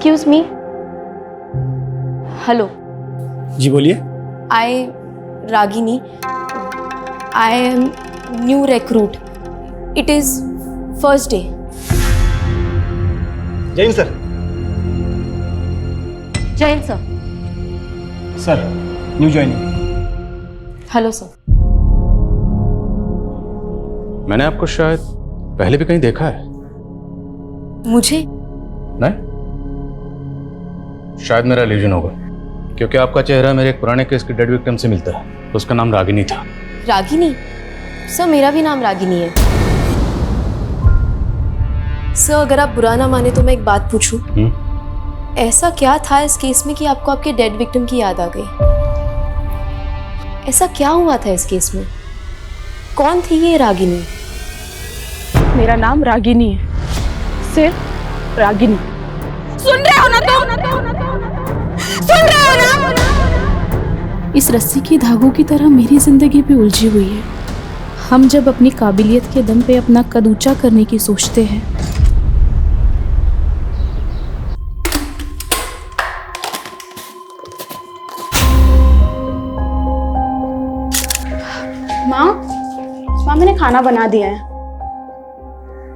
Excuse me, hello. जी बोलिए। I Ragini, I am new recruit. It is first day. जय Hind sir. जय Hind sir. Sir new joining. Hello sir. मैंने आपको शायद पहले भी कहीं देखा है। मुझे? नहीं, शायद मेरा इल्यूजन होगा, क्योंकि आपका चेहरा मेरे एक पुराने केस के डेड विक्टिम से मिलता है। उसका नाम रागिनी था। रागिनी? सर मेरा भी नाम रागिनी है। सर अगर आप बुरा ना माने तो मैं एक बात पूछूं? ऐसा क्या था इस केस में कि आपको आपके डेड विक्टिम की याद आ गई? ऐसा क्या हुआ था इस केस में? कौन थी ये रागिनी? मेरा नाम रागिनी है, सिर्फ रागिनी। सुन रहे हो ना तुम? सुन रहे हो ना? इस रस्सी की धागों की तरह मेरी जिंदगी भी उलझी हुई है। हम जब अपनी काबिलियत के दम पे अपना कद ऊंचा करने की सोचते हैं, माँ मैंने खाना बना दिया है।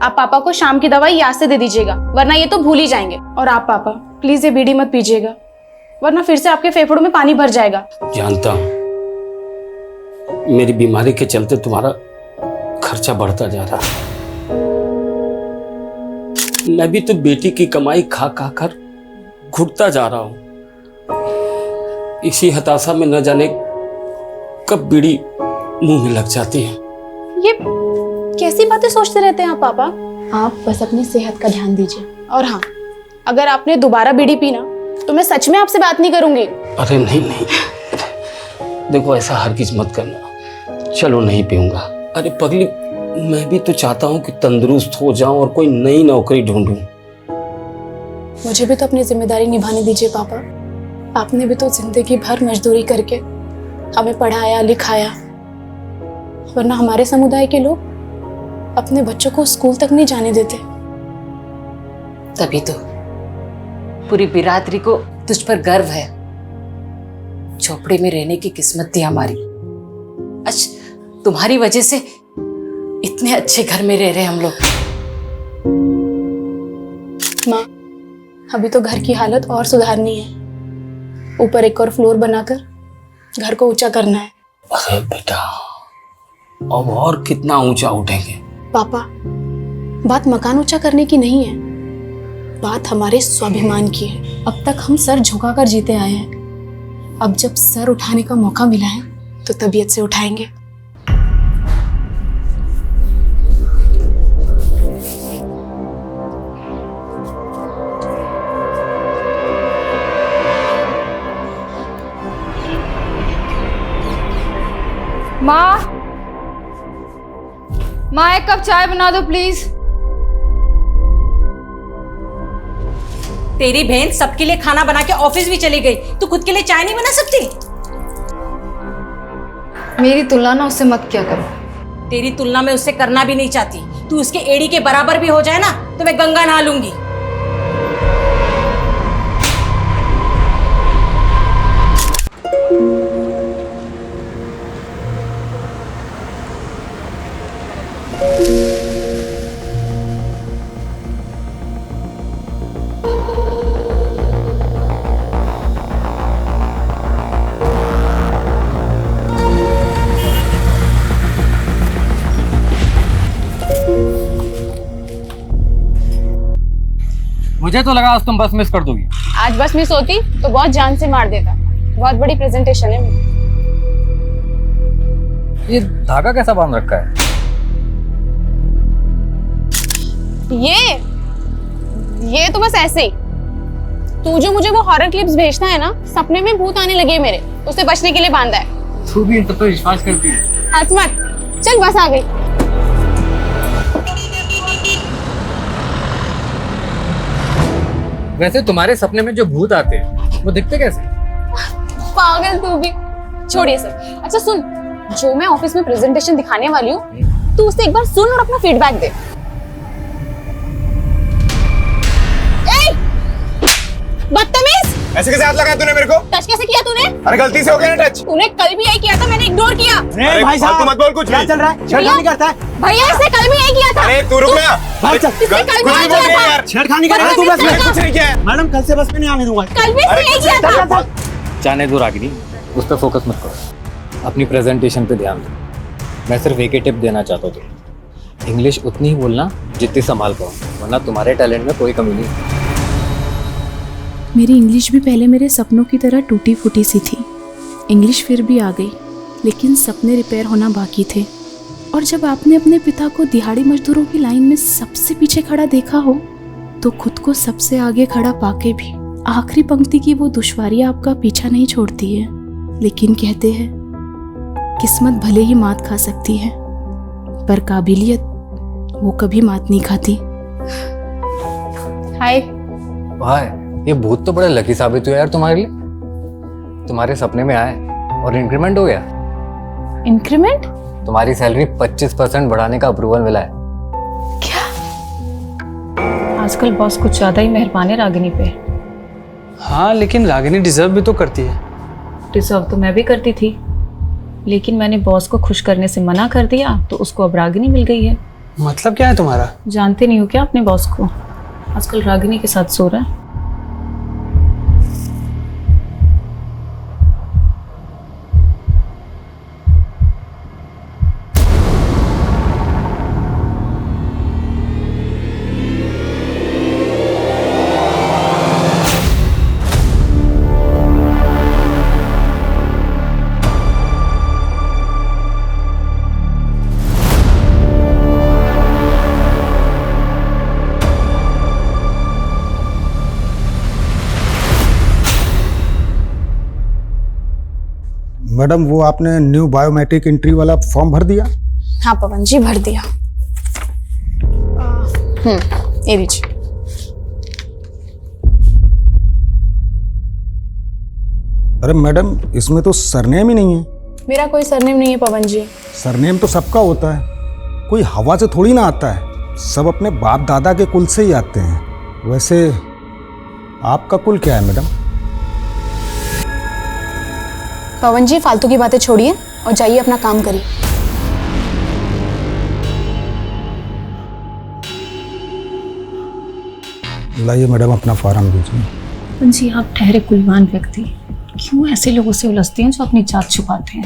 आप पापा को शाम की दवाई याद से दे दीजिएगा, वरना ये तो भूल ही जाएंगे। और आप पापा प्लीज ये बीड़ी मत पीजिएगा, वरना फिर से आपके फेफड़ों में पानी भर जाएगा। जानता हूं मेरी बीमारी के चलते तुम्हारा खर्चा बढ़ता जा रहा है। मैं भी तो बेटी की कमाई खा खा कर घुटता जा रहा हूं। इसी हताशा में न जाने कब बीड़ी मुंह में लग जाती है। ये कैसी बातें सोचते रहते हैं आप पापा? आप बस अपनी सेहत का ध्यान दीजिए। और हाँ, अगर आपने दोबारा बीड़ी पीना तो मैं सच में आपसे बात नहीं करूंगी। अरे नहीं नहीं, देखो ऐसा हरगिज मत करना। चलो नहीं पीऊंगा। अरे पगली, मैं भी तो चाहता हूँ कि तंदुरुस्त हो जाऊं और कोई नई नौकरी ढूंढूं। मुझे भी तो अपनी जिम्मेदारी निभाने दीजिए पापा। आपने भी तो जिंदगी भर मजदूरी करके हमें पढ़ाया लिखाया, वरना हमारे समुदाय के लोग अपने बच्चों को स्कूल तक नहीं जाने देते। तभी तो पूरी बिरादरी को तुझ पर गर्व है। झोपड़ी में रहने की किस्मत थी हमारी। आज तुम्हारी वजह से इतने अच्छे घर में रह रहे हम लोग। माँ, अभी तो घर की हालत और सुधारनी है। ऊपर एक और फ्लोर बनाकर घर को ऊंचा करना है। अरे बेटा, अब और कितना ऊंचा उठेंगे? पापा, बात मकान ऊंचा करने की नहीं है, बात हमारे स्वाभिमान की है। अब तक हम सर झुकाकर जीते आए हैं। अब जब सर उठाने का मौका मिला है तो तबीयत से उठाएंगे। माँ एक कप चाय बना दो प्लीज। तेरी बहन सबके लिए खाना बना के ऑफिस भी चली गई, तू खुद के लिए चाय नहीं बना सकती? मेरी तुलना ना उससे मत क्या करो। तेरी तुलना में उससे करना भी नहीं चाहती। तू उसके एड़ी के बराबर भी हो जाए ना तो मैं गंगा नहा लूंगी। मुझे तो लगा आज तुम बस मिस कर दोगी। आज बस मिस होती तो बहुत जान से मार देता। बहुत बड़ी प्रेजेंटेशन है मेरी। ये धागा कैसा बांध रखा है? ये तो बस ऐसे ही। तू जो मुझे वो हॉरर क्लिप्स भेजता है ना, सपने में भूत आने लगे मेरे, उससे बचने के लिए बांधा है। तू भी इन सब पे विश्वास करती है? हंस मत, चल बस आ गई। वैसे तुम्हारे सपने में जो भूत आते हैं वो दिखते कैसे? पागल तू भी। छोड़िए सर। अच्छा सुन, जो मैं ऑफिस में प्रेजेंटेशन दिखाने वाली हूँ, तू उसे एक बार सुन और अपना फीडबैक दे। ऐसे कैसे हाथ लगाया तूने मेरे को? टच कैसे किया तूने? अरे गलती से हो गया ना टच। तूने कल भी यही किया था, मैंने इग्नोर किया। अरे भाई साहब मत बोल कुछ भी। चल रहा है छेड़खानी करता है। भैया इसने कल भी यही किया था। अरे तू रुक ना। भाई चल, इसने कल भी कुछ यही भी बोल किया रही है था। यार। छेड़खानी करेगा तू बस में। कुछ नहीं किया है। मैडम कल से बस में नहीं आने दूंगा। कल भी इसने यही किया था। जाने दो रागिनी, उस पर फोकस मत करो, अपनी प्रेजेंटेशन पे ध्यान दो। मैं सिर्फ एक ही टिप देना चाहता हूँ तुम, इंग्लिश उतनी ही बोलना जितनी संभाल पाओ, वरना तुम्हारे टैलेंट में कोई कमी नहीं। मेरी इंग्लिश भी पहले मेरे सपनों की तरह टूटी फूटी सी थी। इंग्लिश फिर भी आ गई, लेकिन सपने रिपेयर होना बाकी थे। और जब आपने अपने पिता को दिहाड़ी मजदूरों की लाइन में सबसे पीछे खड़ा देखा हो, तो खुद को सबसे आगे खड़ा पाके भी आखिरी पंक्ति की वो दुश्वारियां आपका पीछा नहीं छोड़ती है। लेकिन कहते हैं किस्मत भले ही मात खा सकती है, पर काबिलियत वो कभी मात नहीं खाती। हाय। भाई ये भूत तो बड़े लकी साबित हुए यार तुम्हारे लिए। तुम्हारे सपने में आए और इंक्रीमेंट हो गया। इंक्रीमेंट? तुम्हारी सैलरी 25% बढ़ाने का अप्रूवल मिला है। आजकल बॉस कुछ ज्यादा ही मेहरबान है रागिनी पे। हाँ लेकिन रागिनी डिजर्व भी तो करती है। डिजर्व तो मैं भी करती थी, लेकिन मैंने बॉस को खुश करने से मना कर दिया, तो उसको अब रागिनी मिल गई है। मतलब क्या है तुम्हारा? जानते नहीं हो क्या अपने बॉस को? आजकल रागिनी के साथ सो रहा है। मैडम वो आपने न्यू बायोमेट्रिक एंट्री वाला फॉर्म भर दिया? हाँ पवन जी भर दिया। ये लीजिए। अरे मैडम इसमें तो सरनेम ही नहीं है। मेरा कोई सरनेम नहीं है पवन जी। सरनेम तो सबका होता है, कोई हवा से थोड़ी ना आता है, सब अपने बाप दादा के कुल से ही आते हैं। वैसे आपका कुल क्या है मैडम? पवन जी फालतू की बातें छोड़िए और जाइए अपना काम करिए। लाइए मैडम अपना फॉर्म दीजिए। पवन जी आप ठहरे कुलवान व्यक्ति, क्यों ऐसे लोगों से उलझते हैं जो अपनी जात छुपाते हैं?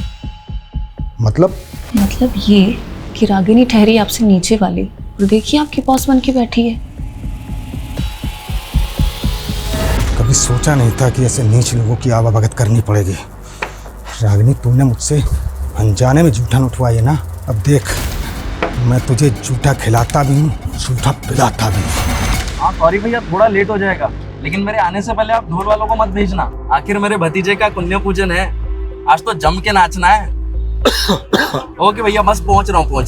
मतलब ये कि रागिनी ठहरी आपसे नीचे वाली, और देखिए आपके बॉस बन के बैठी है। कभी सोचा नहीं था कि ऐसे नीच लोगों की आवाभगत करनी पड़ेगी। रागिनी तूने मुझसे अनजाने में जूठा उठवाई है ना, अब देख मैं तुझे जूठा खिलाता भी हूँ, जूठा पिलाता भी हूँ। हाँ सॉरी भैया, थोड़ा लेट हो जाएगा, लेकिन मेरे आने से पहले आप ढोल वालों को मत भेजना। आखिर मेरे भतीजे का पुण्य पूजन है, आज तो जम के नाचना है। ओके भैया, बस पहुंच रहा हूँ।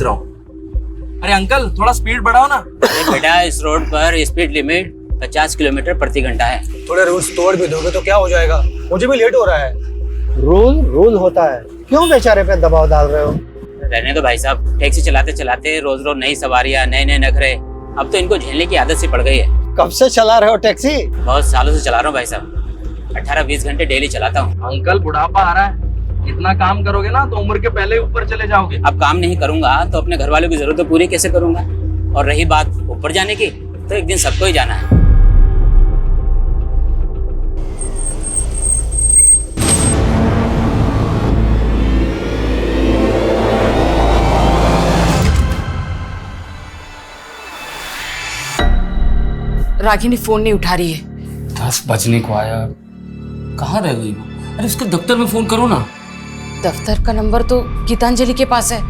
अरे अंकल थोड़ा स्पीड बढ़ाओ ना। अरे बेटा इस रोड पर स्पीड लिमिट 50 किलोमीटर प्रति घंटा है। थोड़े रूल्स तोड़ भी दोगे तो क्या हो जाएगा? मुझे भी लेट हो रहा है। रूल होता है, क्यों बेचारे पे दबाव डाल रहे हो? रहने दो भाई साहब, टैक्सी चलाते चलाते रोज रोज नई सवारियां, नए नए नखरे, अब तो इनको झेलने की आदत सी पड़ गई है। कब से चला रहे हो टैक्सी? बहुत सालों से चला रहा हूँ भाई साहब, 18-20 घंटे डेली चलाता हूँ। अंकल बुढ़ापा आ रहा है, इतना काम करोगे ना तो उम्र के पहले ऊपर चले जाओगे। अब काम नहीं करूंगा तो अपने घर वालों की जरूरतें पूरी कैसे करूंगा? और रही बात ऊपर जाने की, तो एक दिन सबको ही जाना है। रागिनी फोन नहीं उठा रही है। 10 बजने को आया, कहाँ रह गई वो? अरे उसके दफ्तर में फोन करो ना। दफ्तर का नंबर तो गीतांजलि के पास है।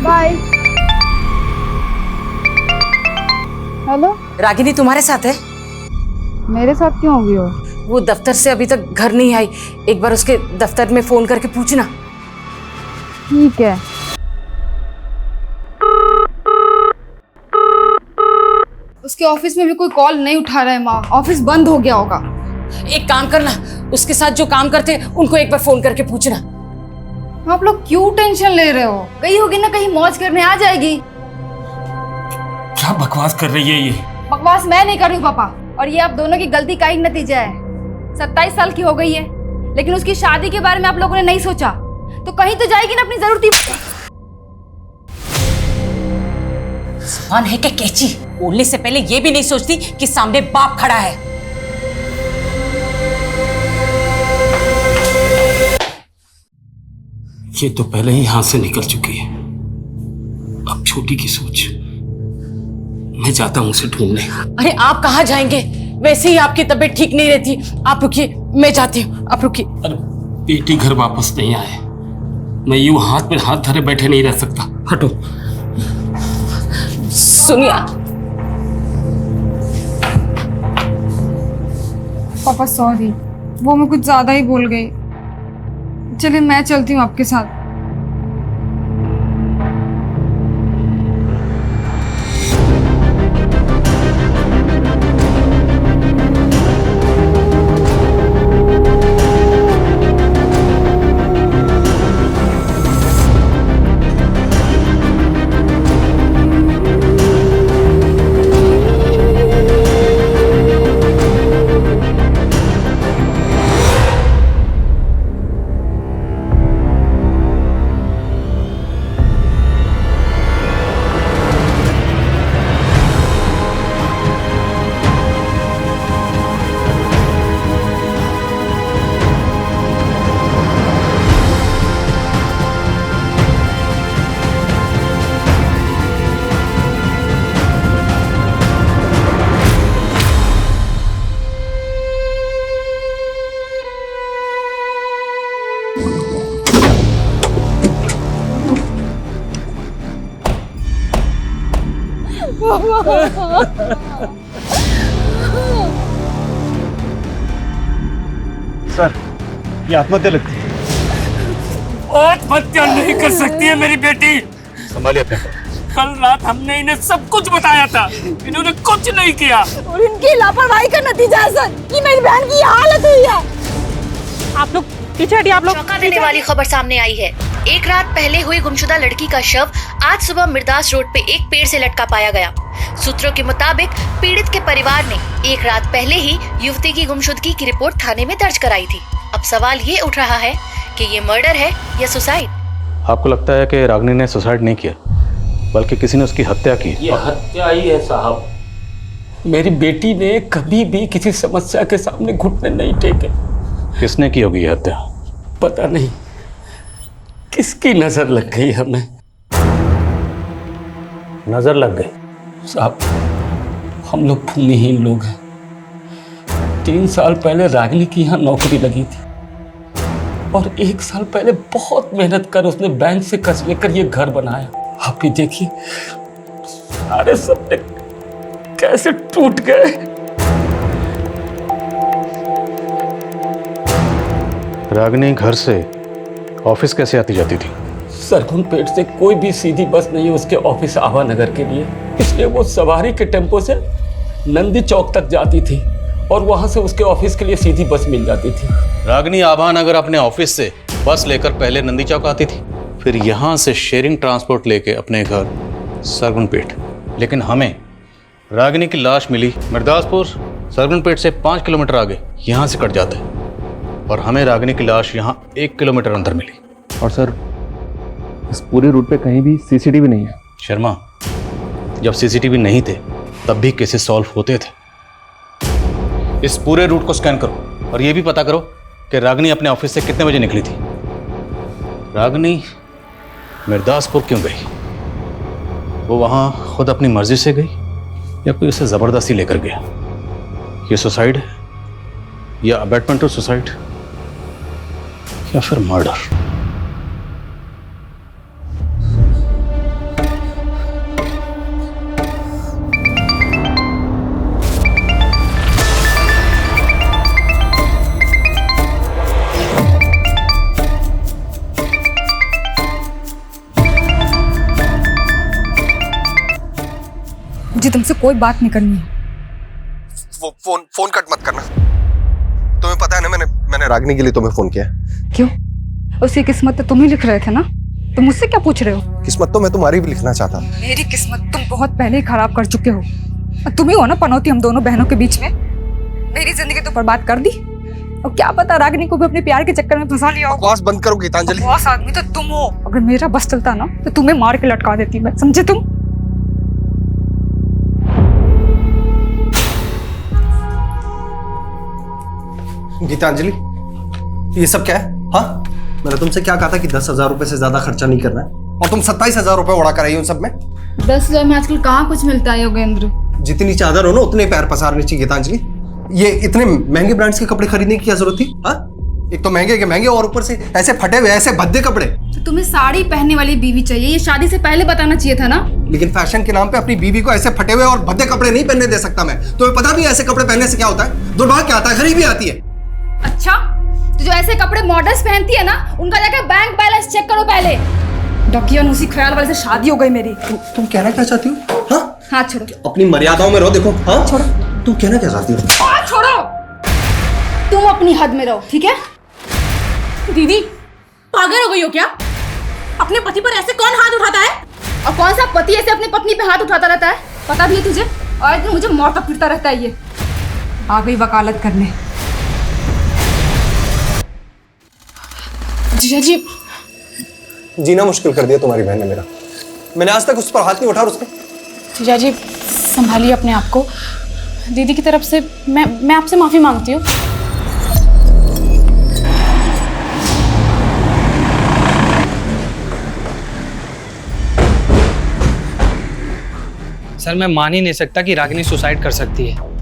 बाय। हेलो, रागिनी तुम्हारे साथ है? मेरे साथ क्यों होगी हो? वो दफ्तर से अभी तक घर नहीं आई, एक बार उसके दफ्तर में फोन करके पूछना। ठीक है। उसके ऑफिस में भी कोई कॉल नहीं उठा रहा है माँ, ऑफिस बंद हो गया होगा। एक काम करना, उसके साथ जो काम करते उनको एक बार फोन करके पूछना। आप लोग क्यों टेंशन ले रहे हो? कहीं होगी ना, कहीं मौज करने आ जाएगी। क्या बकवास कर रही है ये? बकवास मैं नहीं कर रही हूँ पापा, और ये आप दोनों की गलती का ही नतीजा है। 27 साल की हो गई है, लेकिन उसकी शादी के बारे में आप लोगों ने नहीं सोचा, तो कहीं तो जाएगी ना अपनी जरूरती। जुबान है क्या कैची? बोलने से पहले ये भी नहीं सोचती कि सामने बाप खड़ा है। ये तो पहले ही हाथ से निकल चुकी है, अब छोटी की सोच। मैं जाता हूं उसे ढूंढने। अरे आप कहाँ जाएंगे? वैसे ही आपकी तबीयत ठीक नहीं रहती। आप रुकिए, मैं जाती हूँ, आप रुकिए। अरे बेटी घर वापस नहीं आए, मैं यूं हाथ में हाथ धरे बैठे नहीं रह सकता। हटो। सुनिए पापा सॉरी, वो मैं कुछ ज्यादा ही बोल गई। चलिए मैं चलती हूँ आपके साथ। सर, ये आत्महत्या लगती है। आत्महत्या नहीं कर सकती है मेरी बेटी। संभालिए अपने। कल रात हमने इन्हें सब कुछ बताया था, इन्होंने कुछ नहीं किया। और इनकी लापरवाही का नतीजा है सर कि मेरी बहन की हालत हुई है। आप लोग पीछे हटिए, आप लोग। चौंका देने वाली खबर सामने आई है। एक रात पहले हुई गुमशुदा लड़की का शव आज सुबह मिर्दास रोड पे एक पेड़ से लटका पाया गया। सूत्रों के मुताबिक पीड़ित के परिवार ने एक रात पहले ही युवती की गुमशुदगी की रिपोर्ट थाने में दर्ज कराई थी। अब सवाल ये उठ रहा है कि ये मर्डर है या सुसाइड। आपको लगता है कि रागिनी ने सुसाइड नहीं किया, बल्कि किसी ने उसकी हत्या की? ये हत्या ही है साहब। मेरी बेटी ने कभी भी किसी समस्या के सामने घुटने नहीं टेके। किसने की होगी ये हत्या? पता नहीं किसकी नजर लग गई हमें। नजर लग गई? साहब, हम लोग भूमिहीन लोग हैं। 3 साल पहले रागिनी की यहाँ नौकरी लगी थी और 1 साल पहले बहुत मेहनत कर उसने बैंक से कर्ज लेकर ये घर बनाया। आप ही देखिए सारे सपने कैसे टूट गए। रागिनी घर से ऑफिस कैसे आती जाती थी? सरगुन पेट से कोई भी सीधी बस नहीं है उसके ऑफिस आवा नगर के लिए, इसलिए वो सवारी के टेम्पो से नंदी चौक तक जाती थी और वहां से उसके ऑफिस के लिए सीधी बस मिल जाती थी। रागिनी आभा नगर अपने ऑफिस से बस लेकर पहले नंदी चौक आती थी, फिर यहाँ से शेयरिंग ट्रांसपोर्ट लेके अपने घर सरगुनपेट। लेकिन हमें रागिनी की लाश मिली मिर्दासपुर, सरगुनपेट से 5 किलोमीटर आगे, यहाँ से कट जाता है, और हमें रागिनी की लाश यहाँ 1 किलोमीटर अंदर मिली। और सर, इस पूरे रूट पे कहीं भी सीसीटीवी नहीं है। शर्मा, जब सीसीटीवी नहीं थे तब भी केसेस सॉल्व होते थे। इस पूरे रूट को स्कैन करो और ये भी पता करो कि रागिनी अपने ऑफिस से कितने बजे निकली थी। रागिनी मिर्दासपुर क्यों गई? वो वहाँ खुद अपनी मर्जी से गई या कोई उसे ज़बरदस्ती लेकर गया? ये सुसाइड है या अबैटमेंट टू सुसाइड या फिर मर्डर? मुझे तुमसे कोई बात नहीं करनी है। वो फोन कट मत करना। तुम्हें पता है ना, मैंने रागिनी के लिए तुम्हें फोन किया। क्यों? उसकी किस्मत तो तुम ही लिख रहे थे ना। तुम मुझसे क्या पूछ रहे हो? किस्मत तो मैं तुम्हारी भी लिखना चाहता। मेरी किस्मत तुम बहुत पहले ही खराब कर चुके हो। और तुम ही हो ना पनौती हम दोनों बहनों के बीच में। मेरी जिंदगी तो बर्बाद कर दी, और क्या पता रागिनी को भी अपने प्यार के चक्कर में फंसा लिया हो। बकवास बंद करो गीतांजलि। बकवास आदमी तो तुम हो। अगर मेरा बस चलता ना तो तुम्हें मार के लटका देती मैं, समझे तुम? गीतांजलि, ये सब क्या है? हाँ, मैंने तुमसे क्या कहा था कि 10,000 रुपए से ज्यादा खर्चा नहीं करना है, और तुम 27,000 रुपए उड़ा कर आई हो उन सब में। 10,000 में आजकल कहाँ कुछ मिलता है योगेंद्र? जितनी चादर हो ना उतने पैर पसारने चाहिए गीतांजलि। ये इतने महंगे ब्रांड्स के कपड़े खरीदने की क्या जरूरत थी? हाँ, एक तो महंगे के महंगे और ऊपर से ऐसे फटे हुए ऐसे भद्दे कपड़े। तो तुम्हें साड़ी पहनने वाली बीवी चाहिए, ये शादी से पहले बताना चाहिए था ना। लेकिन फैशन के नाम पे अपनी बीवी को ऐसे फटे हुए और भद्दे कपड़े नहीं पहनने दे सकता मैं। तुम्हें पता भी है ऐसे कपड़े पहनने से क्या होता है? दुर्भाग्य क्या आता है, गरीबी आती है। अच्छा, तो जो ऐसे कपड़े मॉडल्स पहनती है ना, उनका जाकर बैंक बैलेंस चेक करो पहले। डकियन उसी ख्याल वाले से शादी हो गई मेरी। तुम कहना क्या चाहती हो? हाँ, हाथ छोड़ो। अपनी मर्यादाओं में रहो। देखो, हाँ छोड़ो। तुम कहना क्या चाहती हो? हाथ छोड़ो। तुम अपनी हद में रहो, ठीक है? दीदी पागल हो गई हो क्या? अपने पति पर ऐसे कौन हाथ उठाता है? और कौन सा पति ऐसे अपनी पत्नी पे हाथ उठाता रहता है? पता भी है तुझे? और इतना मुझे मौत तक फिरता रहता है ये। आ गई वकालत करने। जीजा जी, जीना मुश्किल कर दिया तुम्हारी बहन ने मेरा। मैंने आज तक उस पर हाथ नहीं उठा। उसने जीजा जी संभालिए अपने आप को। दीदी की तरफ से मैं आपसे माफी मांगती हूँ। सर मैं मान ही नहीं सकता कि रागिनी सुसाइड कर सकती है।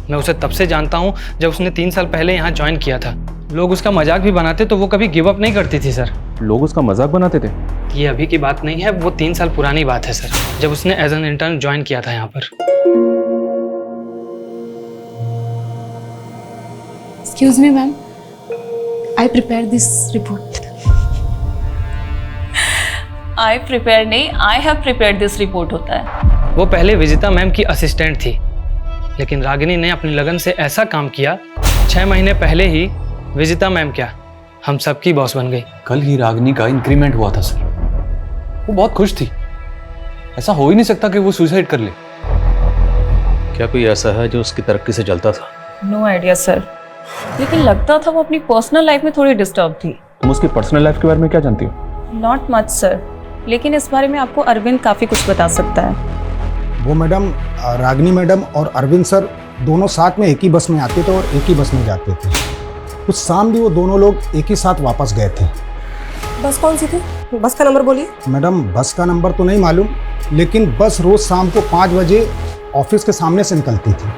मैं उसे तब से जानता हूँ जब उसने 3 साल पहले यहाँ ज्वाइन किया था। लोग उसका मजाक भी बनाते तो वो कभी गिव अप नहीं करती थी सर। लोग उसका मजाक बनाते थे? ये अभी की बात नहीं है, वो 3 साल पुरानी बात है सर, जब उसने एज एन इंटर्न ज्वाइन किया था यहाँ पर। Excuse me ma'am, I prepare this report. I prepare नहीं, I have prepared this report होता है। वो पहले विजिता मैम की असिस्टेंट थी, लेकिन रागिनी ने अपनी लगन से ऐसा काम किया, 6 महीने पहले ही विजिता मैम क्या हम सबकी बॉस बन गई। कल ही रागिनी का इंक्रीमेंट हुआ था सर। वो बहुत खुश थी। ऐसा हो ही नहीं सकता कि वो सुसाइड कर ले। क्या कोई ऐसा है जो उसकी तरक्की से जलता था? नो आइडिया सर, लेकिन लगता था वो अपनी पर्सनल लाइफ में थोड़ी डिस्टर्ब थी। तुम उसकी पर्सनल लाइफ के बारे में क्या जानती हो? नॉट मच सर, लेकिन इस बारे में आपको अरविंद काफी कुछ बता सकता है। वो मैडम, रागिनी मैडम और अरविंद सर दोनों साथ में एक ही बस में आते थे और एक ही बस में जाते थे। कुछ शाम भी वो दोनों लोग एक ही साथ वापस गए थे। बस कौन सी थी? बस का नंबर बोलिए। मैडम बस का नंबर तो नहीं मालूम, लेकिन बस रोज शाम को 5 बजे ऑफिस के सामने से निकलती थी।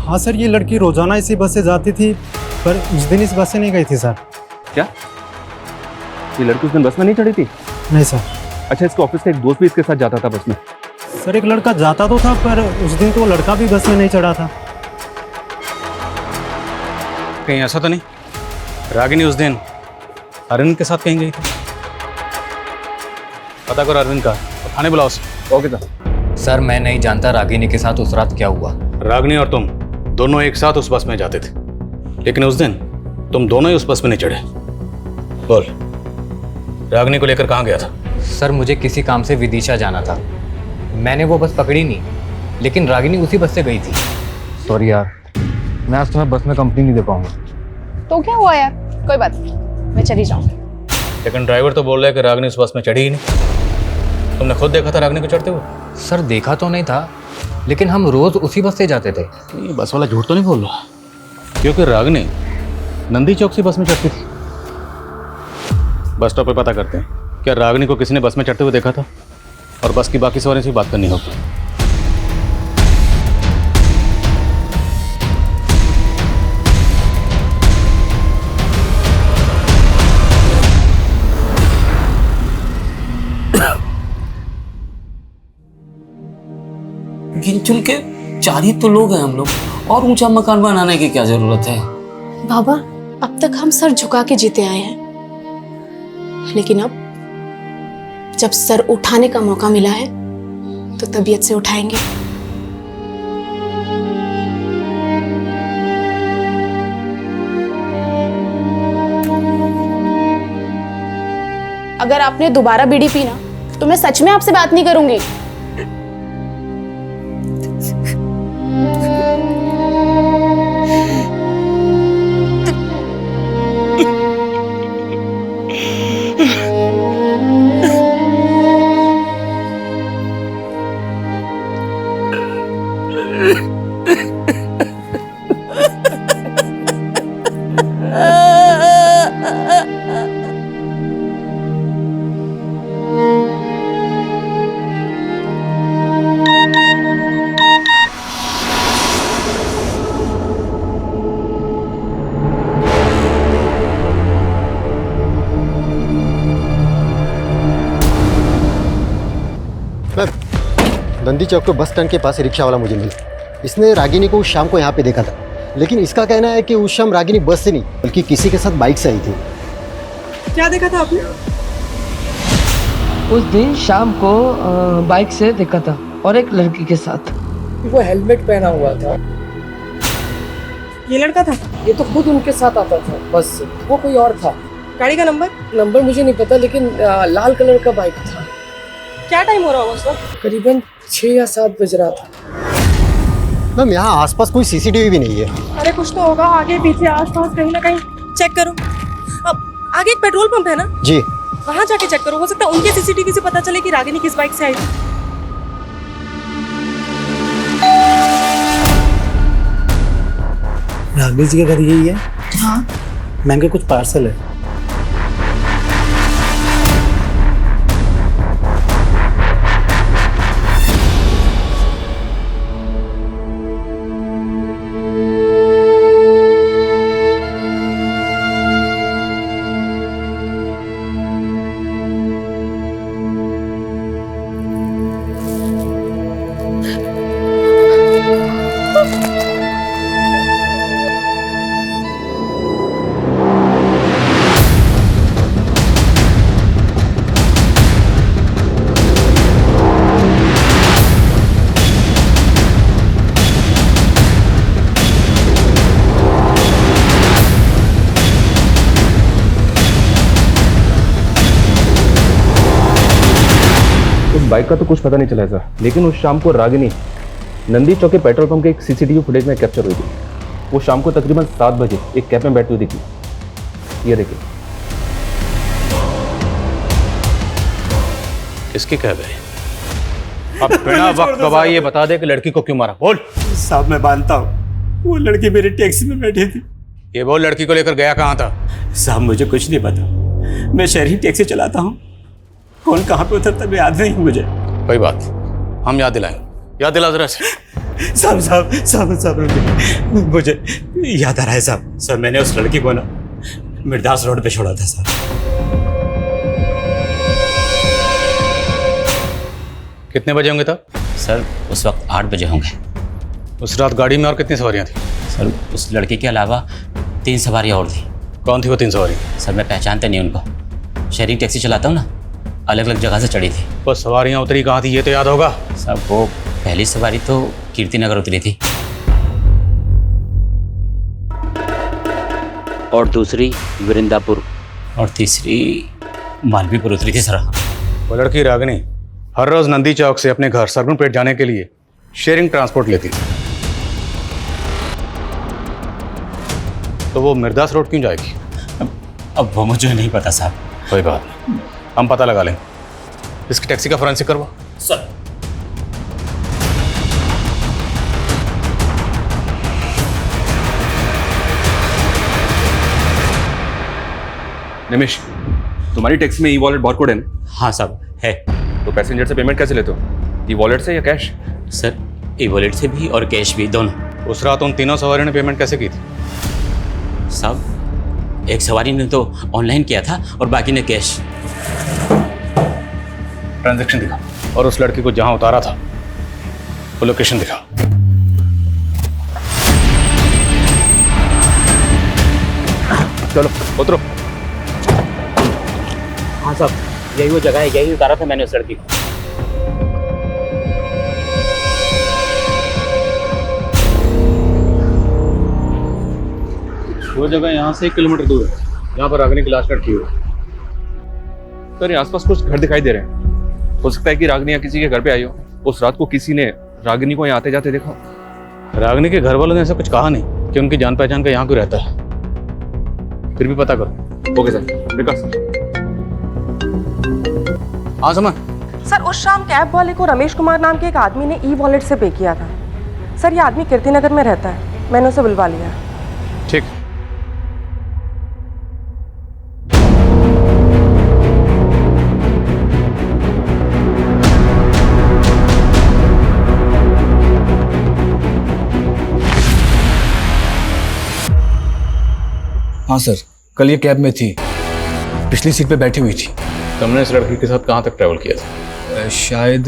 हाँ सर, ये लड़की रोजाना इसी बस से जाती थी, पर उस दिन इस बस से नहीं गई थी सर। क्या ये लड़की उस दिन बस में नहीं चढ़ी थी? नहीं सर। अच्छा, इसके ऑफिस का एक दोस्त भी इसके साथ जाता था बस में? सर एक लड़का जाता तो था, पर उस दिन तो वो लड़का भी बस में नहीं चढ़ा था। कहीं ऐसा तो नहीं रागिनी उस दिन अरविंद के साथ कहीं गई थी? पता करो अरविंद का और थाने बुलाओ उसे। Okay sir. सर मैं नहीं जानता रागिनी के साथ उस रात क्या हुआ। रागिनी और तुम दोनों एक साथ उस बस में जाते थे, लेकिन उस दिन तुम दोनों ही उस बस में नहीं चढ़े। बोल, रागिनी को लेकर कहाँ गया था? सर मुझे किसी काम से विदिशा जाना था, मैंने वो बस पकड़ी नहीं, लेकिन रागिनी उसी बस से गई थी। सॉरी यार, मैं आज तुम्हें बस में कंपनी नहीं दे पाऊंगा। तो क्या हुआ यार, कोई बात नहीं, मैं चली जाऊंगी। लेकिन ड्राइवर तो बोल रहा है कि रागिनी उस बस में चढ़ी ही नहीं। तुमने खुद देखा था रागिनी को चढ़ते हुए? सर देखा तो नहीं था, लेकिन हम रोज उसी बस से जाते थे। ये बस वाला झूठ तो नहीं बोल रहा, क्योंकि रागिनी नंदी चौक से बस में चढ़ती थी। बस स्टॉप पे पता करते हैं क्या रागिनी को किसी ने बस में चढ़ते हुए देखा था, और बस की बाकी सवारियों से बात करनी होगी। गिन चुन के 4 ही तो लोग हैं हम लोग, और ऊंचा मकान बनाने की क्या जरूरत है? बाबा, अब तक हम सर झुका के जीते आए हैं, लेकिन अब जब सर उठाने का मौका मिला है तो तबीयत से उठाएंगे। अगर आपने दोबारा बीड़ी पी ना तो मैं सच में आपसे बात नहीं करूंगी। नंदी चौक के बस स्टैंड के पास रिक्शा वाला मुझे मिला। इसने रागिनी को उस शाम को यहाँ पे देखा था, लेकिन इसका कहना है कि उस शाम रागिनी बस से नहीं बल्कि किसी के साथ बाइक से आई थी। क्या देखा था आपने? उस दिन शाम को बाइक से देखा था और एक लड़की के साथ। वो हेलमेट पहना हुआ था। ये लड़का था? ये तो खुद उनके साथ आता था बस से, वो कोई और था। गाड़ी का नंबर मुझे नहीं पता, लेकिन लाल कलर का बाइक था। क्या टाइम हो रहा होगा उस वक्त? करीबन 6 या 7 बज रहा था। मैम यहाँ आसपास कोई सीसीटीवी भी नहीं है। अरे कुछ तो होगा, आगे पीछे आसपास कहीं ना कहीं चेक करो। अब आगे एक पेट्रोल पंप है ना जी, वहाँ जाके चेक करो, हो सकता है उनके सीसीटीवी से पता चले कि रागिनी किस बाइक से आई थी। रागिनी जी का घर यही है? हाँ। महंगे कुछ पार्सल है। बाइक का तो कुछ पता नहीं चला सर, लेकिन उस शाम को रागिनी नंदी चौक के पेट्रोल पंप के एक सीसीटीवी फुटेज में कैप्चर हुई थी। वो शाम को तकरीबन 7 बजे एक कैब में बैठती हुई दिखी। ये देखिए। किसकी कैब है? अब बिना वक्त गवाए ये बता दे कि लड़की को क्यों मारा। बोल। साहब मैं मानता हूँ वो लड़की मेरी टैक्सी में बैठी थी। ये बोल, लड़की को लेकर गया कहाँ था? साहब मुझे कुछ नहीं पता, मैं शहरी टैक्सी चलाता हूँ। कौन कहाँ पे उतरता है याद नहीं मुझे। कोई बात, हम याद दिलाएंगे। याद दिला जरा से। साहब मुझे याद आ रहा है साहब। सर मैंने उस लड़की को ना मिर्दास रोड पे छोड़ा था साहब। कितने बजे होंगे तब? सर उस वक्त 8 बजे होंगे। उस रात गाड़ी में और कितनी सवारियां थी? सर उस लड़की के अलावा 3 सवारियां और थी। कौन थी वो 3 सवारियां? सर मैं पहचानते नहीं उनको। शहरी टैक्सी चलाता हूँ ना, अलग अलग जगह से चढ़ी थी। वो सवारियां उतरी कहाँ थी ये तो याद होगा? साहब वो पहली सवारी तो कीर्ति नगर उतरी थी और दूसरी वृंदापुर और तीसरी मालवीपुर उतरी थी सर। वो लड़की रागिनी हर रोज नंदी चौक से अपने घर सरगुनपेट जाने के लिए शेयरिंग ट्रांसपोर्ट लेती थी, तो वो मिर्दास रोड क्यों जाएगी? अब वो मुझे नहीं पता साहब। कोई बात नहीं, हम पता लगा लेंगे। इसकी टैक्सी का फोरेंसिक करवा। सर निमिष, तुम्हारी टैक्सी में ई वॉलेट बारकोड है ना? हाँ साहब है। तो पैसेंजर से पेमेंट कैसे लेते हो? ई वॉलेट से या कैश? सर ई वॉलेट से भी और कैश भी, दोनों। उस रात उन तीनों सवारियों ने पेमेंट कैसे की थी? साहब एक सवारी ने तो ऑनलाइन किया था और बाकी ने कैश। ट्रांजैक्शन दिखा और उस लड़की को जहां उतारा था वो लोकेशन दिखा। चलो उतरो। हाँ साहब यही वो जगह है, यही उतारा था मैंने उस लड़की को। वो जगह यहाँ से 1 किलोमीटर दूर है, यहाँ पर रागिनी की लाश लटकी हुई है। सर ये आसपास कुछ घर दिखाई दे रहे हैं। हो सकता है कि रागिनी या किसी के घर पे आई हो। उस रात को किसी ने रागिनी को यहाँ आते जाते देखा। रागिनी के घर वालों ने ऐसा कुछ कहा नहीं कि उनकी जान पहचान का यहाँ कोई रहता है। फिर भी पता करो। Okay sir. विकास। हाँ समझ। सर उस शाम कैब वाले को रमेश कुमार नाम के एक आदमी ने ई वॉलेट से पे किया था। सर ये आदमी कीर्तिनगर में रहता है, मैंने उसे बुलवा लिया। ठीक। हाँ सर, कल ये कैब में थी, पिछली सीट पे बैठी हुई थी। तुमने इस लड़की के साथ कहाँ तक ट्रैवल किया था? शायद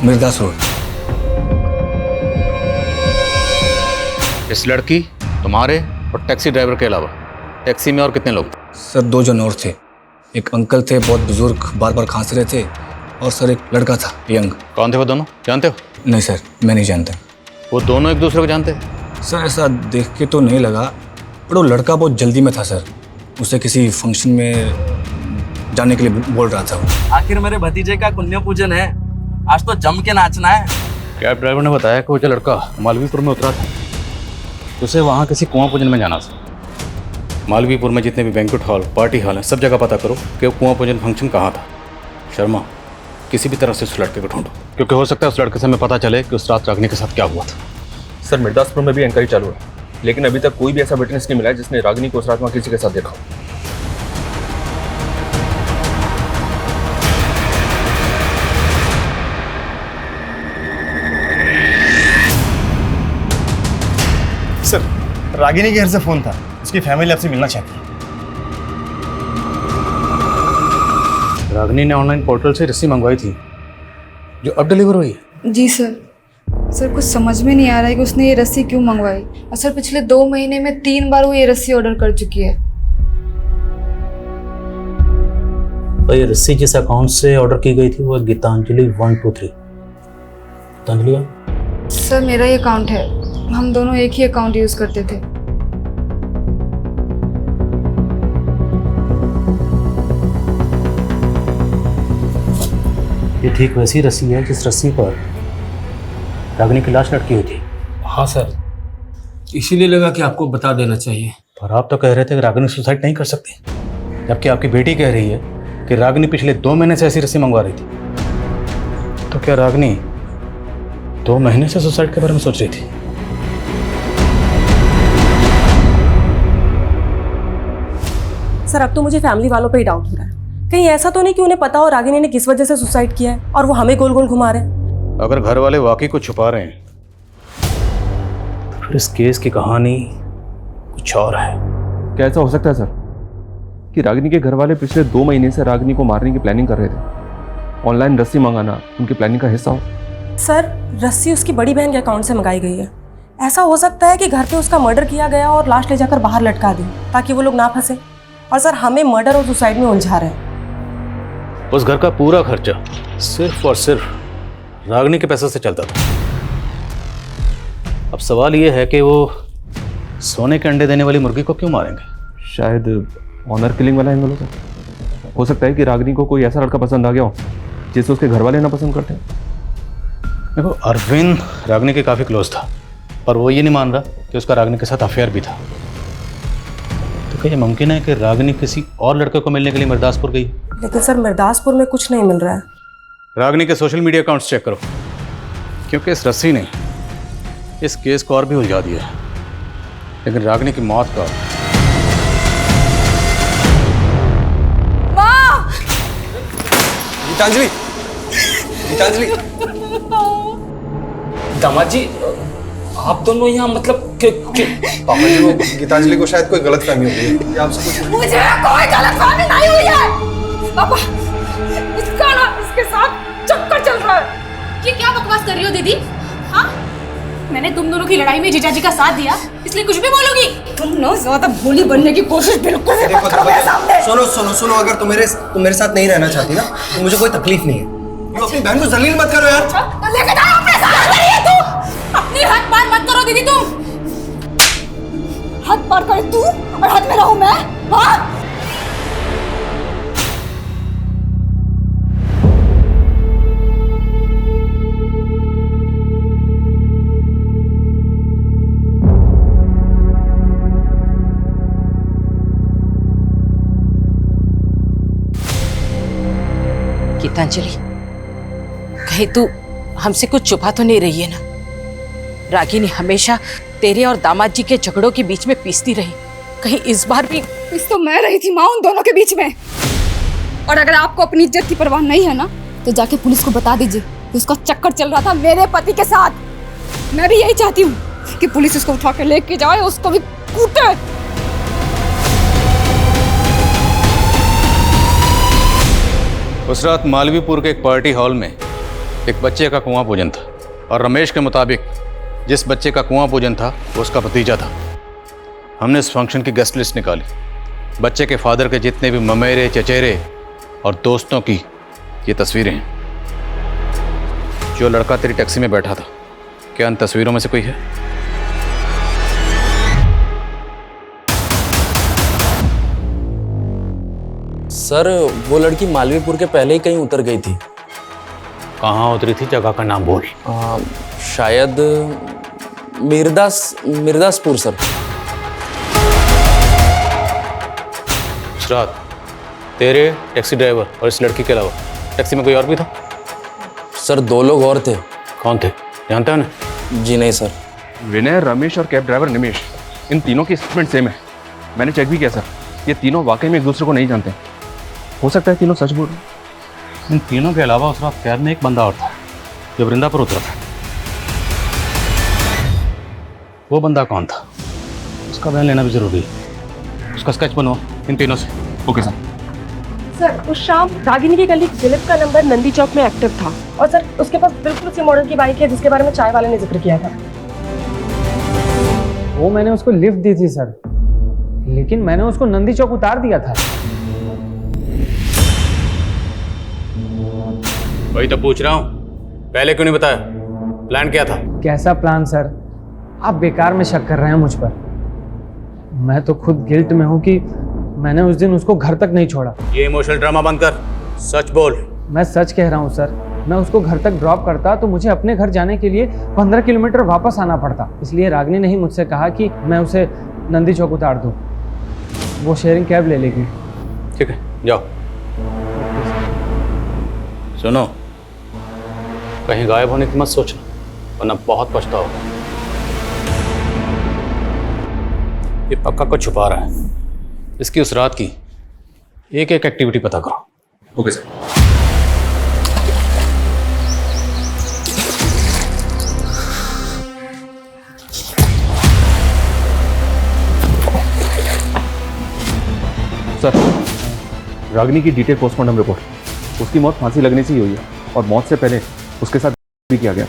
मिर्दास रोड। इस लड़की, तुम्हारे और टैक्सी ड्राइवर के अलावा टैक्सी में और कितने लोग थे? सर 2 जन और थे। एक अंकल थे, बहुत बुजुर्ग, बार बार खांस रहे थे, और सर एक लड़का था, यंग। कौन थे वो दोनों, जानते हो? नहीं सर, मैं नहीं जानता। वो दोनों एक दूसरे को जानते? सर ऐसा देख के तो नहीं लगा, पर वो लड़का बहुत जल्दी में था सर। उसे किसी फंक्शन में जाने के लिए बोल रहा था वो। आखिर मेरे भतीजे का पुण्य पूजन है, आज तो जम के नाचना है। कैब ड्राइवर ने बताया कि वो जो लड़का मालवीपुर में उतरा था, उसे वहाँ किसी कुआं पूजन में जाना था। मालवीपुर में जितने भी बैंक्वेट हॉल, पार्टी हॉल हैं, सब जगह पता करो कि वो कुआं पूजन फंक्शन कहाँ था। शर्मा, किसी भी तरह से उस लड़के को ढूंढो, क्योंकि हो सकता है उस लड़के से हमें पता चले कि उस रात रागिनी के साथ क्या हुआ था। सर मिर्दासपुर में भी इंक्वायरी चालू है, लेकिन अभी तक कोई भी ऐसा विटनेस नहीं मिला है जिसने रागिनी को उस रात वहाँ किसी के साथ देखा हो। सर रागिनी के घर से फोन था, उसकी फैमिली आपसे मिलना चाहती है। रागिनी ने ऑनलाइन पोर्टल से रस्सी मंगवाई थी जो अब डिलीवर हुई है। जी सर। सर कुछ समझ में नहीं आ रहा है कि उसने ये रस्सी क्यों मंगवाई। और सर पिछले 2 महीने में 3 बार वो ये रस्सी ऑर्डर कर चुकी है। तो ये रस्सी जिस अकाउंट से ऑर्डर की गई थी वो गीतांजलि 123। गीतांजलि सर मेरा ही अकाउंट है, हम दोनों एक ही अकाउंट यूज करते थे। ये ठीक वैसी रस्सी है जिस रस्सी पर रागिनी की लाश लटकी हुई थी। हाँ सर, इसीलिए लगा कि आपको बता देना चाहिए। पर आप तो कह रहे थे कि रागिनी सुसाइड नहीं कर सकती, जबकि आपकी बेटी कह रही है कि रागिनी पिछले 2 महीने से ऐसी रस्सी मंगवा रही थी। तो क्या रागिनी 2 महीने से सुसाइड के बारे में सोच रही थी? सर अब तो मुझे फैमिली वालों पे ही डाउट हो रहा है। कहीं ऐसा तो नहीं कि उन्हें पता हो रागिनी ने किस वजह से सुसाइड किया है और वो हमें गोल गोल घुमा रहे हैं। अगर घर वाले वाकई कुछ छुपा रहे हैं तो फिर इस केस की कहानी कुछ और है। क्या ऐसा हो सकता है सर कि रागिनी के घर वाले पिछले 2 महीने से रागिनी को मारने की प्लानिंग कर रहे थे? ऑनलाइन रस्सी मंगाना उनकी प्लानिंग का हिस्सा हो? सर रस्सी उसकी बड़ी बहन के अकाउंट से मंगाई गई है। ऐसा हो सकता है कि घर पे उसका मर्डर किया गया और लाश ले जाकर बाहर लटका दी ताकि वो लोग ना फंसे। और सर हमें मर्डर और सुसाइड में उलझा रहे हैं। उस घर का पूरा खर्चा सिर्फ और सिर्फ रागिनी के पैसे से चलता था। अब सवाल ये है कि वो सोने के अंडे देने वाली मुर्गी को क्यों मारेंगे? शायद ऑनर किलिंग वाला एंगल हो सकता है कि रागिनी को कोई ऐसा लड़का पसंद आ गया हो जिसे उसके घर वाले ना पसंद करते। देखो अरविंद रागिनी के काफ़ी क्लोज था, पर वो ये नहीं मान रहा कि उसका रागिनी के साथ अफेयर भी था। तो क्या ये मुमकिन है कि रागिनी किसी और लड़के को मिलने के लिए मिर्दासपुर गई? लेकिन सर मिर्दासपुर में कुछ नहीं मिल रहा है। रागिनी के सोशल मीडिया अकाउंट्स चेक करो, क्योंकि इस रस्सी ने इस केस को और भी उलझा दिया है। लेकिन रागिनी की मौत का गीतांजलि, गीतांजलि, दामाद जी आप दोनों यहाँ मतलब पापा जी को गीतांजलि को शायद कोई गलतफहमी हो गई है। ये आपसे कुछ मुझे कोई गलतफहमी नहीं हुई है। पापा इसका ना इसके साथ चक्कर चल रहा है। ये क्या बकवास कर रही हो दीदी? हाँ मैंने तुम दोनों की लड़ाई में जीजा जी का साथ दिया, इसलिए कुछ भी बोलोगी? तुम ना ज्यादा भोली बनने की कोशिश बिल्कुल भी मत करो मेरे सामने। सुनो सुनो सुनो, अगर तुम मेरे साथ नहीं रहना चाहती ना तो मुझे कोई तकलीफ नहीं है। तुम अपनी बहन को जलील मत करो यार। लेके जाओ अपने साथ। तू अपनी हद पार मत करो दीदी। तुम हद पार करे तू और हद में रहूं मैं? हाँ गीतांजलि, कहीं तू हमसे कुछ छुपा तो नहीं रही है ना? रागिनी हमेशा तेरे और दामाद जी के झगड़ों के बीच में पीसती रही, कहीं इस बार भी? इस तो मैं रही थी माँ उन दोनों के बीच में। और अगर आपको अपनी इज्जत की परवाह नहीं है ना, तो जाके पुलिस को बता दीजिए कि उसका चक्कर चल रहा था मेरे पति के साथ। मैं भी यही चाहती हूँ कि पुलिस उसको उठा के लेके जाए, उसको भी कूटे। उस रात मालवीपुर के एक पार्टी हॉल में एक बच्चे का कुआं पूजन था, और रमेश के मुताबिक जिस बच्चे का कुआं पूजन था वो उसका भतीजा था। हमने इस फंक्शन की गेस्ट लिस्ट निकाली। बच्चे के फादर के जितने भी ममेरे, चचेरे और दोस्तों की ये तस्वीरें हैं। जो लड़का तेरी टैक्सी में बैठा था, क्या इन तस्वीरों में से कोई है? सर, वो लड़की मालवीपुर के पहले ही कहीं उतर गई थी। कहाँ उतरी थी? जगह का नाम बोल। शायद मिर्दासपुर सर। उस रात तेरे, टैक्सी ड्राइवर और इस लड़की के अलावा टैक्सी में कोई और भी था? सर 2 लोग और थे। कौन थे, जानते हो ना? जी नहीं सर। विनय, रमेश और कैब ड्राइवर निमेश, इन तीनों की स्टेटमेंट सेम है। मैंने चेक भी किया सर, ये तीनों वाकई में एक दूसरे को नहीं जानते। हो सकता है तीनों सच बोल रहे हैं। इन तीनों के अलावा उस रात कैब में एक बंदा और था जो वृंदापुर उतरा था। वो बंदा कौन था? उसका बयान लेना भी जरूरी है। उसका स्केच बनवाओ इन तीनों से। Okay sir. सर उस शाम रागिनी के कलीग दिलीप का नंबर नंदी चौक में एक्टिव था, और सर उसके पास बिल्कुल उसी मॉडल की बाइक है जिसके बारे में चाय वाले ने जिक्र किया था। वो मैंने उसको लिफ्ट दी थी सर, लेकिन मैंने उसको नंदी चौक उतार दिया था। वही तो पूछ रहा हूँ, पहले क्यों नहीं बताया? प्लान क्या था? कैसा प्लान सर? आप बेकार में शक कर रहे हैं मुझ पर। मैं तो खुद गिल्ट में हूँ कि मैंने उस दिन उसको घर तक नहीं छोड़ा। ये इमोशनल ड्रामा बंद कर, सच बोल। मैं सच कह रहा हूँ सर। मैं उसको घर तक ड्रॉप करता तो मुझे अपने घर जाने के लिए 15 किलोमीटर वापस आना पड़ता। इसलिए रागिनी ने ही मुझसे कहा कि मैं उसे नंदी चौक उतार दूँ, वो शेयरिंग कैब ले लेगी। ठीक है, जाओ। सुनो, कहीं गायब होने की मत सोचना, वरना बहुत पछताओगे। ये पक्का कुछ छुपा रहा है। इसकी उस रात की एक एक एक्टिविटी पता करो। Okay sir. सर, रागिनी की डिटेल पोस्टमार्टम रिपोर्ट। उसकी मौत फांसी लगने से ही हुई है, और मौत से पहले उसके साथ भी किया गया।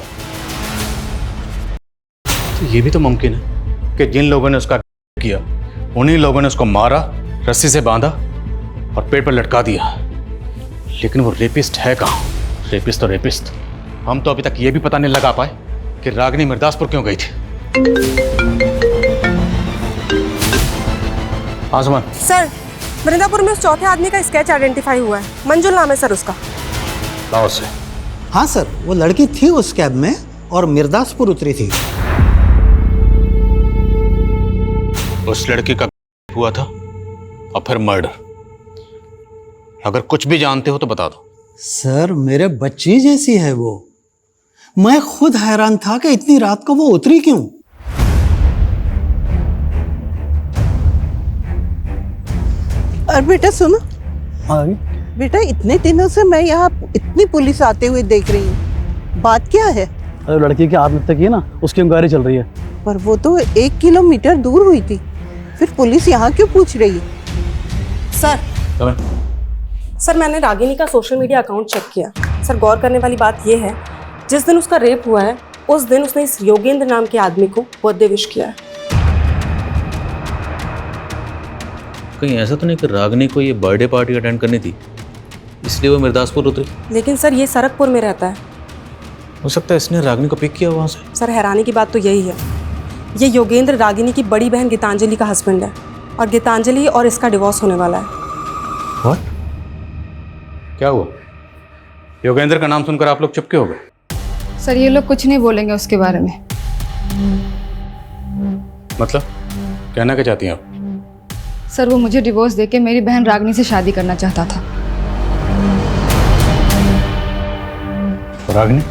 तो ये भी तो मुमकिन है कि जिन लोगों ने उसका किया, उन्हीं लोगों ने उसको मारा, रस्सी से बांधा और पेड़ पर लटका दिया। लेकिन वो रेपिस्ट है कहाँ? रेपिस्ट तो रेपिस्ट। हम तो अभी तक ये भी पता नहीं लगा पाए कि रागिनी मिर्दासपुर क्यों गई थी। आसमान सर, वृंदापुर में उस चौथे आदमी का स्केच आइडेंटिफाई हुआ है। मंजुल नाम है सर उसका। लाओ से। हाँ सर, वो लड़की थी उस कैब में और मिर्दासपुर उतरी थी। उस लड़की का हुआ था और फिर मर्डर। अगर कुछ भी जानते हो तो बता दो। सर, मेरे बच्ची जैसी है वो। मैं खुद हैरान था कि इतनी रात को वो उतरी क्यों। और बेटा सुनो। बेटा, इतने दिनों से मैं यहाँ इतनी पुलिस आते हुए देख रही हूँ, बात क्या है? अरे लड़की की आत्महत्या की है ना, उसकी इंक्वायरी चल रही है। पर वो तो 1 किलोमीटर दूर हुई थी, फिर पुलिस यहाँ क्यों पूछ रही है? सर मैंने रागिनी का सोशल मीडिया अकाउंट चेक किया। सर गौर करने वाली बात यह है, जिस दिन उसका रेप हुआ है उस दिन उसने इस योगेंद्र नाम के आदमी को बर्थडे विश किया है। कहीं ऐसा तो नहीं कि रागिनी को ये बर्थडे पार्टी अटेंड करनी थी, इसलिए वो मिर्दासपुर उतरी? लेकिन सर ये सरकपुर में रहता है। हो सकता है इसने रागिनी को पिक किया वहाँ से। सर हैरानी की बात तो यही है, ये योगेंद्र रागिनी की बड़ी बहन गीतांजलि का हस्बैंड है, और गीतांजलि और इसका डिवोर्स होने वाला है। What? क्या हुआ? योगेंद्र का नाम सुनकर आप लोग चुप क्यों हो गए? सर ये लोग कुछ नहीं बोलेंगे उसके बारे में। मतलब कहना क्या चाहती हैं आप? सर वो मुझे डिवोर्स देके मेरी बहन रागिनी से शादी करना चाहता था। रागिनी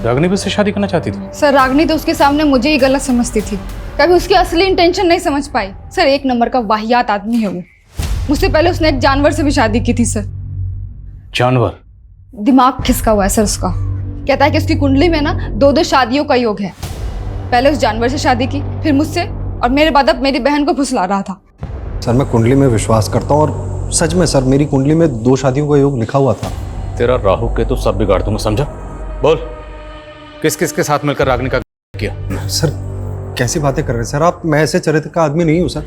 रागिनी भी उससे शादी करना चाहती थी? सर रागनी तो उसके सामने मुझे ही गलत समझती थी, कभी उसकी असली इंटेंशन नहीं समझ पाई। सर एक नंबर का वाहियात आदमी है वो। मुझसे पहले उसने एक जानवर से भी शादी की थी सर। जानवर? दिमाग खिसका हुआ है सर उसका। कहता है कि उसकी कुंडली में ना 2-2 शादियों का योग है। पहले उस जानवर से शादी की, फिर मुझसे, और मेरे बाद अब मेरी बहन को फुसला रहा था। सर मैं कुंडली में विश्वास करता हूँ और सच में सर मेरी कुंडली में 2 शादियों का योग लिखा हुआ था। तेरा राहु के तो सब बिगाड़ दूंगा, समझा? बोल, किस किस के साथ मिलकर रागिनी का किया? सर कैसी बातें कर रहे हैं सर आप? मैं ऐसे चरित्र का आदमी नहीं हूँ सर।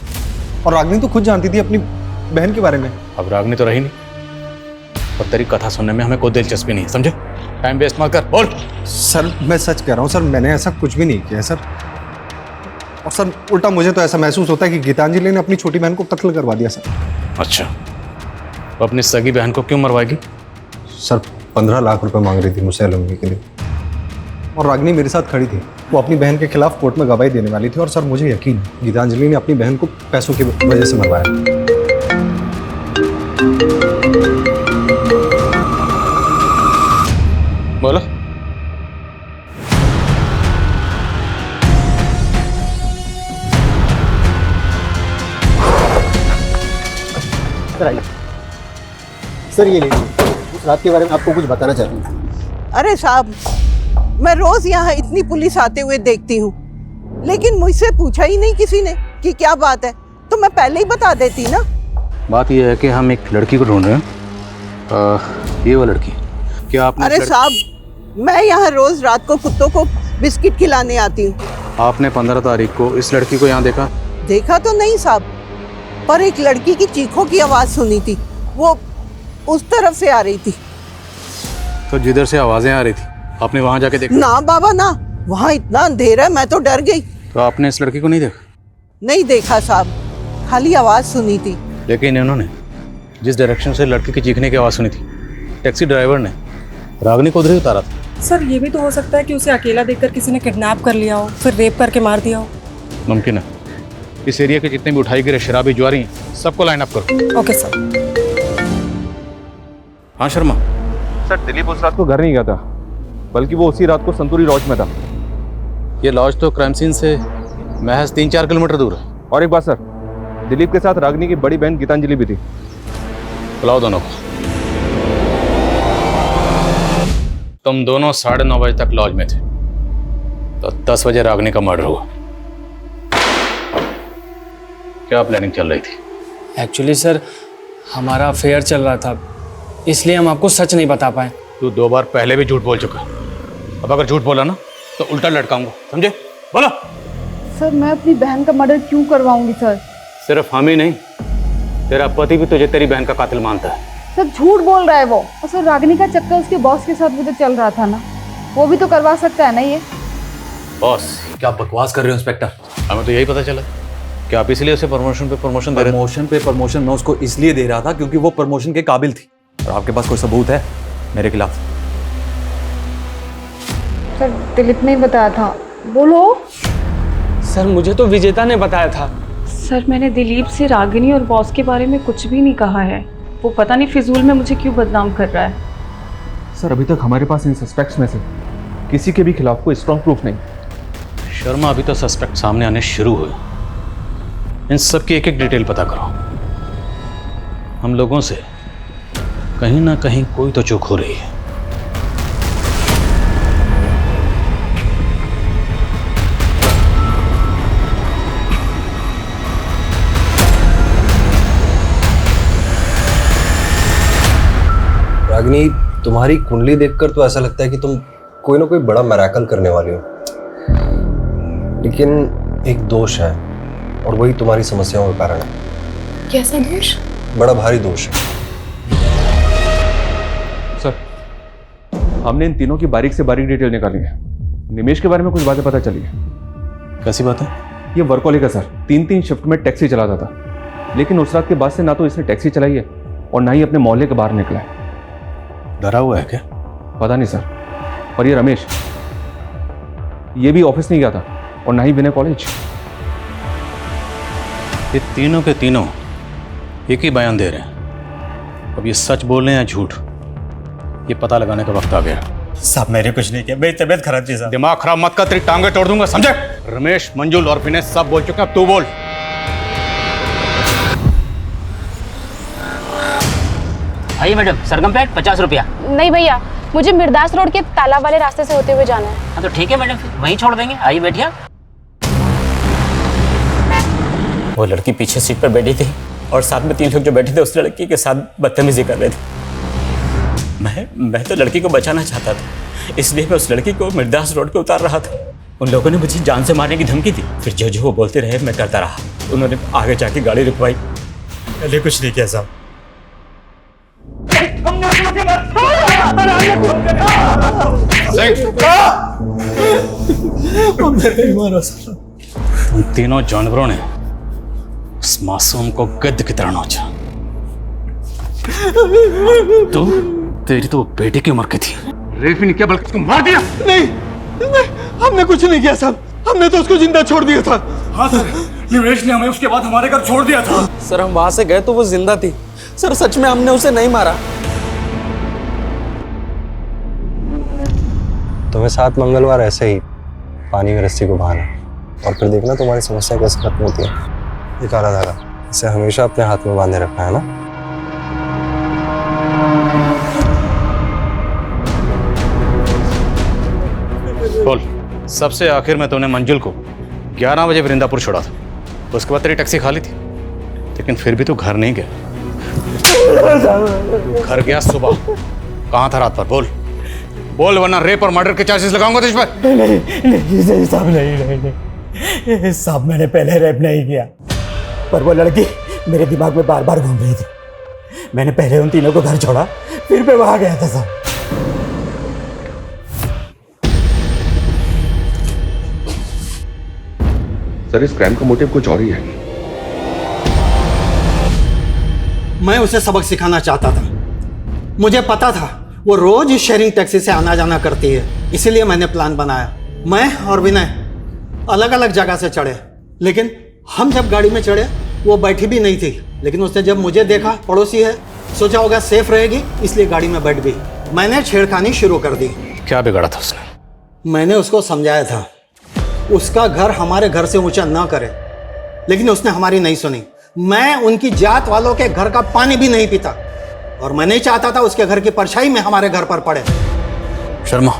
और रागिनी तो खुद जानती थी अपनी बहन के बारे में। अब रागिनी तो रही नहीं, और तेरी कथा सुनने में हमें कोई दिलचस्पी नहीं है, समझे? टाइम वेस्ट मत कर, बोल। सर मैं सच कह रहा हूँ सर, मैंने ऐसा कुछ भी नहीं किया सर। और सर उल्टा मुझे तो ऐसा महसूस होता है कि गीतांजलि ने अपनी छोटी बहन को कत्ल करवा दिया सर। अच्छा, तो अपनी सगी बहन को क्यों मरवाएगी? सर 15 लाख रुपए मांग रही थी मुझसे एलुमनी के लिए, और रागिनी मेरे साथ खड़ी थी। वो अपनी बहन के खिलाफ कोर्ट में गवाही देने वाली थी, और सर मुझे यकीन गीतांजलि ने अपनी बहन को पैसों की वजह से मरवाया। बोलो। सर ये लीजिए, उस रात के बारे में आपको कुछ बताना चाहती हूँ। अरे साहब, मैं रोज यहाँ इतनी पुलिस आते हुए देखती हूँ, लेकिन मुझसे पूछा ही नहीं किसी ने कि क्या बात है, तो मैं पहले ही बता देती ना। बात यह है कि हम एक लड़की को ढूंढ रहे हैं। ये वो लड़की, क्या आपने? अरे साहब, मैं यहाँ रोज रात को कुत्तों को बिस्किट खिलाने आती हूँ। आपने 15 तारीख को इस लड़की को यहाँ देखा? देखा तो नहीं साहब, पर एक लड़की की चीखों की आवाज सुनी थी, वो उस तरफ से आ रही थी। तो जिधर से आवाजें आ रही थी आपने वहां जाके देखा? ना बाबा ना, वहाँ इतना अंधेरा है, मैं तो डर गई। तो आपने इस लड़की को नहीं देखा? नहीं देखा साहब, खाली आवाज सुनी थी। लेकिन इन्होंने जिस डायरेक्शन से लड़की की चीखने की आवाज सुनी थी, टैक्सी ड्राइवर ने रागिनी को उधर ही उतारा था। सर ये भी तो हो सकता है कि उसे अकेला देखकर किसी ने किडनैप कर लिया हो, फिर रेप करके मार दिया हो। मुमकिन है। इस एरिया के जितने भी उठाई गिरे शराबी जुआरी सबको लाइन अप करो। Okay sir. हाँ शर्मा। सर दिलीप उस रात को घर नहीं गया था, बल्कि वो उसी रात को संतूरी लॉज में था। ये लॉज तो क्राइम सीन से महज 3-4 किलोमीटर दूर है। और एक बात सर, दिलीप के साथ रागिनी की बड़ी बहन गीतांजलि भी थी। बुलाओ दोनों को। तुम दोनों 9:30 बजे तक लॉज में थे, तो 10 बजे रागिनी का मर्डर हुआ। क्या प्लानिंग चल रही थी? एक्चुअली सर हमारा अफेयर चल रहा था, इसलिए हम आपको सच नहीं बता पाए। तू 2 बार पहले भी झूठ बोल चुका है। अब अगर झूठ बोला ना तो उल्टा लटकाऊंगा, समझे? बोलो। सर मैं अपनी बहन का मर्डर क्यों करवाऊंगी सर? सिर्फ हम ही नहीं, तेरा पति भी तुझे तेरी बहन का कातिल मानता है। सर झूठ बोल रहा है वो। और सर रागिनी का चक्कर उसके बॉस के साथ भी तो चल रहा था ना, वो भी तो करवा सकता है ना ये। बॉस क्या बकवास कर रहे हो इंस्पेक्टर? हमें तो यही पता चला कि आप इसलिए उसे प्रमोशन पे प्रमोशन दे रहे थे। प्रमोशन पे प्रमोशन मैं उसको इसलिए दे रहा था क्योंकि वो प्रमोशन के काबिल थी। और आपके पास कोई सबूत है मेरे खिलाफ? सर दिलीप ने बताया था। बोलो। सर मुझे तो विजेता ने बताया था। सर मैंने दिलीप से रागिनी और बॉस के बारे में कुछ भी नहीं कहा है। वो पता नहीं फिजूल में मुझे क्यों बदनाम कर रहा है। सर अभी तक हमारे पास इन सस्पेक्ट्स में से किसी के भी खिलाफ कोई स्ट्रॉन्ग प्रूफ नहीं। शर्मा अभी तो सस्पेक्ट सामने आने शुरू हुए, इन सब की एक एक डिटेल पता करो। हम लोगों से कहीं ना कहीं कोई तो चूक हो रही है। रागिनी, तुम्हारी कुंडली देखकर तो ऐसा लगता है कि तुम कोई ना कोई बड़ा मिरेकल करने वाली हो, लेकिन एक दोष है और वही तुम्हारी समस्याओं का कारण है। कैसा दोष? बड़ा भारी दोष है। सर हमने इन तीनों की बारीक से बारीक डिटेल निकाली है। निमेश के बारे में कुछ बातें पता चली है। कैसी बात है? ये वर्कहोलिक है सर, 3-3 शिफ्ट में टैक्सी चलाता था, लेकिन उस रात के बाद से ना तो इसने टैक्सी चलाई है और ना ही अपने मोहल्ले के बाहर निकला है। डरा हुआ है क्या? पता नहीं सर। और ये रमेश, ये भी ऑफिस नहीं गया था और ना ही विनय कॉलेज। ये तीनों के तीनों एक ही बयान दे रहे हैं। अब ये सच बोल रहे हैं या झूठ, ये पता लगाने का वक्त आ गया। साहब मैंने कुछ नहीं किया, मेरी तबीयत खराब थी साहब। दिमाग खराब मत कर, तेरी टांगे तोड़ दूंगा, समझे? रमेश, मंजुल और विनय सब बोल चुके हैं, अब तू बोल। आइए मैडम, सरगम प्लेट 50 रुपया। नहीं भैया, मुझे मिर्दास रोड के तालाब वाले रास्ते से होते हुए जाना है। हाँ तो ठीक है मैडम, फिर वहीं छोड़ देंगे। आइए बैठिए। वो लड़की पीछे सीट पर बैठी थी और साथ में 3 लोग जो बैठे थे उस लड़की के साथ बदतमीजी कर रहे थे। मैं तो लड़की को बचाना चाहता था, इसलिए मैं उस लड़की को मिर्दास रोड पे उतार रहा था। उन लोगों ने मुझे जान से मारने की धमकी दी, फिर जो वो बोलते रहे मैं करता रहा। उन्होंने आगे जाके गाड़ी रुकवाई, मैंने कुछ नहीं किया साहब। उन तीनों जानवरों ने उस मासूम को गिद्ध की तरह नोचा। तू, तेरी तो बेटे की उम्र की थी, रेप भी नहीं किया बल्कि उसको मार दिया। नहीं, हमने कुछ नहीं किया साहब, हमने तो उसको जिंदा छोड़ दिया था। हाँ सर, निवेश ने हमें उसके बाद हमारे घर छोड़ दिया था। सर हम वहां से गए तो वो जिंदा थी। सर सच में हमने उसे नहीं मारा। तुम्हें 7 मंगलवार ऐसे ही पानी में रस्सी को बहाना और फिर देखना तुम्हारी समस्या कैसे खत्म होती है। ये काला धागा, इसे हमेशा अपने हाथ में बांधे रखना है ना। बोल, सबसे आखिर में तूने मंजुल को 11 बजे वृंदापुर छोड़ा था, उसके बाद तेरी टैक्सी खाली थी, लेकिन फिर भी तू घर नहीं गया। घर गया सुबह, कहाँ था रात पर? बोल बोल, वरना रेप और मर्डर के चार्जेस लगाऊंगा तुझ पर। नहीं साहब, नहीं साहब, मैंने पहले रेप नहीं किया, पर वो लड़की मेरे दिमाग में बार बार घूम रही थी। मैंने पहले उन तीनों को घर छोड़ा, फिर मैं वहां गया था साहब। सर इस क्राइम का मोटिव कुछ और ही है। मैं उसे सबक सिखाना चाहता था। मुझे पता था वो रोज इस शेयरिंग टैक्सी से आना जाना करती है, इसीलिए मैंने प्लान बनाया। मैं और विनय अलग अलग जगह से चढ़े, लेकिन हम जब गाड़ी में चढ़े वो बैठी भी नहीं थी। लेकिन उसने जब मुझे देखा, पड़ोसी है, सोचा होगा सेफ रहेगी, इसलिए गाड़ी में बैठ गई। मैंने छेड़खानी शुरू कर दी। क्या बिगाड़ा था उसने? मैंने उसको समझाया था उसका घर हमारे घर से ऊंचा ना करे, लेकिन उसने हमारी नहीं सुनी। मैं उनकी जात वालों के घर का पानी भी नहीं पीता और मैं नहीं चाहता था उसके घर की परछाई में हमारे घर पर पड़े। शर्मा,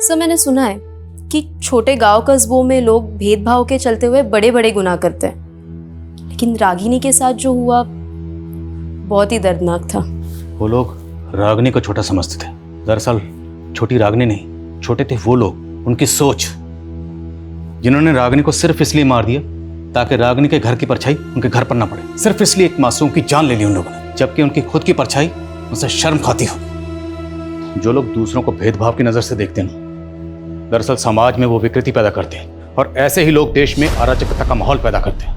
सर मैंने सुना है कि छोटे गांव कस्बों में लोग भेदभाव के चलते हुए बड़े बड़े गुनाह करते हैं, लेकिन रागिनी के साथ जो हुआ बहुत ही दर्दनाक था। वो लोग रागिनी को छोटा समझते थे, दरअसल छोटी रागिनी नहीं, छोटे थे वो लोग, उनकी सोच, जिन्होंने रागिनी को सिर्फ इसलिए मार दिया ताकि रागिनी के घर की परछाई उनके घर पर ना पड़े। सिर्फ इसलिए एक मासूम की जान ले ली उन लोगों ने, जबकि उनकी खुद की परछाई उनसे शर्म खाती हो। जो लोग दूसरों को भेदभाव की नजर से देखते हैं, दरअसल समाज में वो विकृति पैदा करते हैं, और ऐसे ही लोग देश में अराजकता का माहौल पैदा करते हैं।